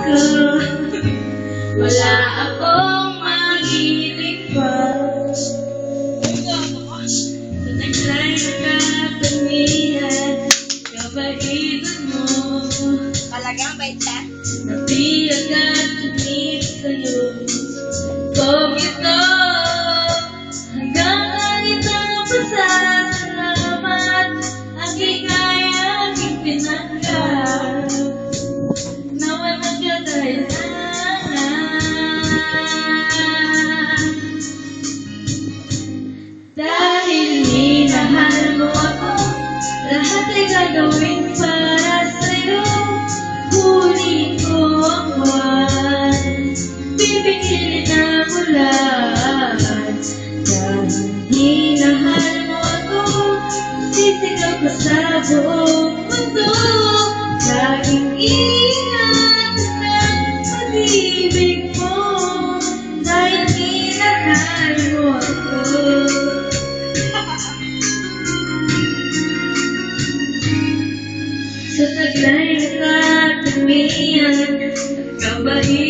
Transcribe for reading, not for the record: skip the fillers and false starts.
ko. Wala akong malilipas sa taglay na katangian, kabaitan mo. Talagang bait ka? Nabi agad tumit sa'yo. Kung ito hanggang langit ang pasasalamat, aking kaya aking pinanggat na walang kadahilanan. Dahil minahal mo ako, lahat ay gagawin para sa'yo. Huli ko ang buwan, pipigilin ang ulan. Dahil minahal mo ako, sisigaw ko sa buong mundo. Laging ingat ng pag-ibig mo, dahil minahal mo ako. Sa taglay na katangian, kabaitan